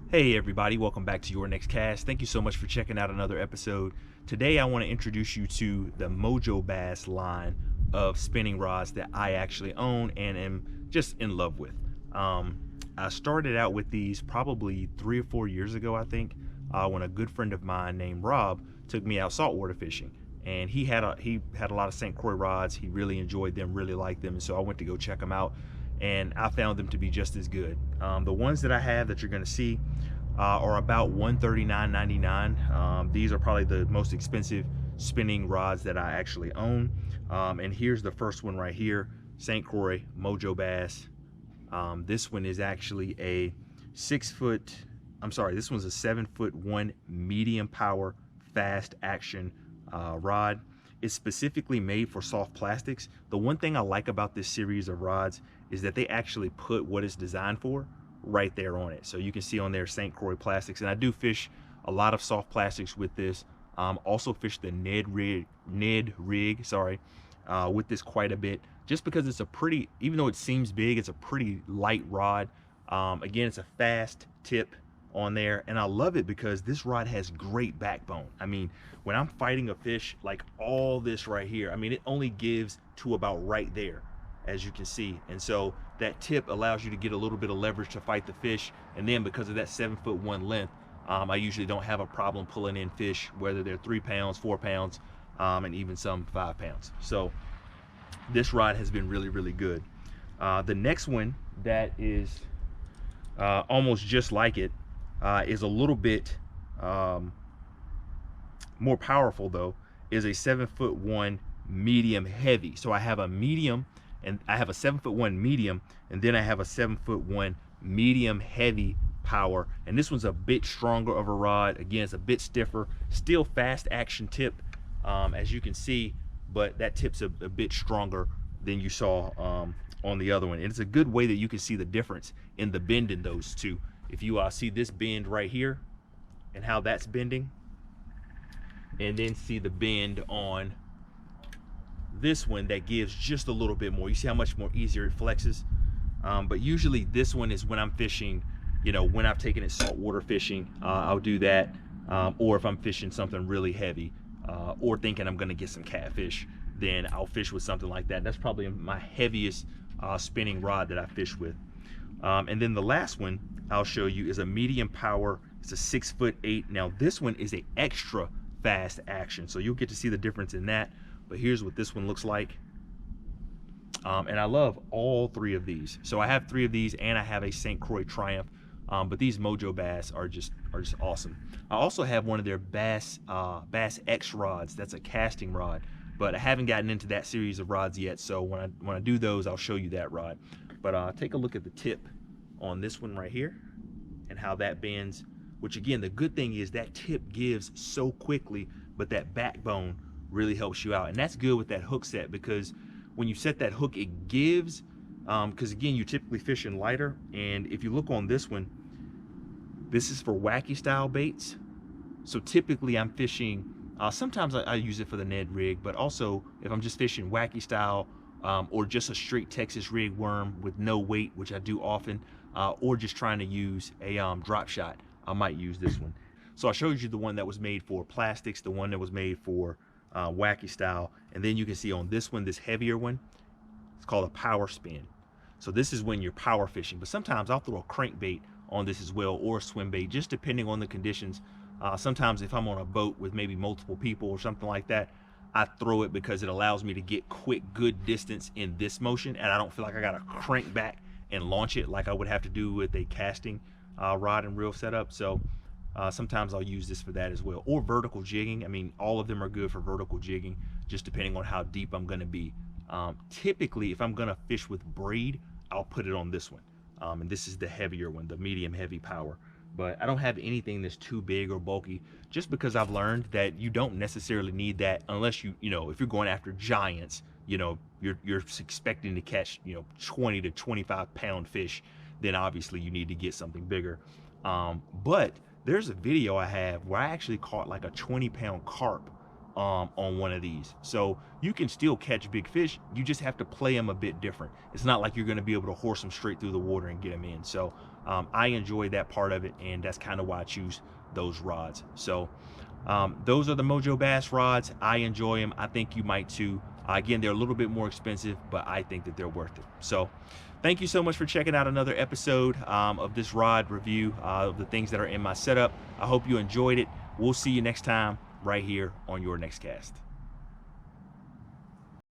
Hey everybody, welcome back to Your Next Cast. Thank you so much for checking out another episode. Today I want to introduce you to the Mojo Bass line of spinning rods that I actually own and am just in love with. I started out with these probably 3 or 4 years ago, I think, when a good friend of mine named Rob took me out saltwater fishing. And he had a lot of St. Croix rods. He really enjoyed them, really liked them, and so I went to go check them out, and I found them to be just as good. The ones that I have that you're going to see are about $139.99. These are probably the most expensive spinning rods that I actually own. And here's the first one right here, St. Croix Mojo Bass. This one is actually a this one's a 7'1" medium power fast action rod. It's specifically made for soft plastics. The one thing I like about this series of rods is that they actually put what it's designed for right there on it. So you can see on there St. Croix plastics, and I do fish a lot of soft plastics with this. Also fish the Ned rig with this quite a bit, just because it's a pretty, even though it seems big, it's a pretty light rod. Again, it's a fast tip on there, and I love it because this rod has great backbone. I mean, when I'm fighting a fish like all this right here, I mean, it only gives to about right there, as you can see, and so that tip allows you to get a little bit of leverage to fight the fish. And then because of that 7'1" length, I usually don't have a problem pulling in fish, whether they're 3 pounds, 4 pounds, and even some 5 pounds. So this rod has been really, really good. The next one that is almost just like it is a little bit more powerful though, is a 7'1" medium heavy. So I have a medium, and I have a 7'1" medium, and then I have a 7'1" medium heavy power. And this one's a bit stronger of a rod. Again, it's a bit stiffer, still fast action tip, as you can see, but that tip's a bit stronger than you saw on the other one. And it's a good way that you can see the difference in the bend in those two. If you see this bend right here and how that's bending, and then see the bend on this one that gives just a little bit more. You see how much more easier it flexes. But usually this one is when I'm fishing, you know, when I've taken it saltwater fishing, I'll do that. Or if I'm fishing something really heavy, or thinking I'm gonna get some catfish, then I'll fish with something like that. That's probably my heaviest spinning rod that I fish with. And then the last one I'll show you is a medium power. It's a 6'8". Now this one is a extra fast action, so you'll get to see the difference in that. But here's what this one looks like. And I love all three of these. So I have 3 of these, and I have a St. Croix Triumph. But these Mojo Bass are just awesome. I also have one of their Bass X rods. That's a casting rod, but I haven't gotten into that series of rods yet. So when I do those, I'll show you that rod. But take a look at the tip on this one right here and how that bends. Which again, the good thing is that tip gives so quickly, but that backbone really helps you out. And that's good with that hook set, because when you set that hook, it gives, because again, you're typically fishing lighter. And if you look on this one, this is for wacky style baits. So typically I'm fishing, sometimes I use it for the Ned rig, but also if I'm just fishing wacky style, or just a straight Texas rig worm with no weight, which I do often, or just trying to use a drop shot, I might use this one. So I showed you the one that was made for plastics, the one that was made for wacky style, and then you can see on this one, this heavier one, it's called a power spin. So this is when you're power fishing, but sometimes I'll throw a crankbait on this as well, or a swim bait, just depending on the conditions. Sometimes if I'm on a boat with maybe multiple people or something like that, I throw it because it allows me to get quick, good distance in this motion, and I don't feel like I gotta crank back and launch it like I would have to do with a casting rod and reel setup. So sometimes I'll use this for that as well, or vertical jigging. I mean, all of them are good for vertical jigging, just depending on how deep I'm gonna be. Typically, if I'm gonna fish with braid, I'll put it on this one. And this is the heavier one, the medium heavy power. But I don't have anything that's too big or bulky, just because I've learned that you don't necessarily need that unless you know, if you're going after giants, you know, you're expecting to catch, you know, 20 to 25 pound fish, then obviously you need to get something bigger. But there's a video I have where I actually caught like a 20-pound carp on one of these. So you can still catch big fish, you just have to play them a bit different. It's not like you're going to be able to horse them straight through the water and get them in. So I enjoy that part of it, and that's kind of why I choose those rods. So those are the Mojo Bass rods. I enjoy them. I think you might too. Again, they're a little bit more expensive, but I think that they're worth it. So thank you so much for checking out another episode of this rod review of the things that are in my setup. I hope you enjoyed it. We'll see you next time right here on your next cast.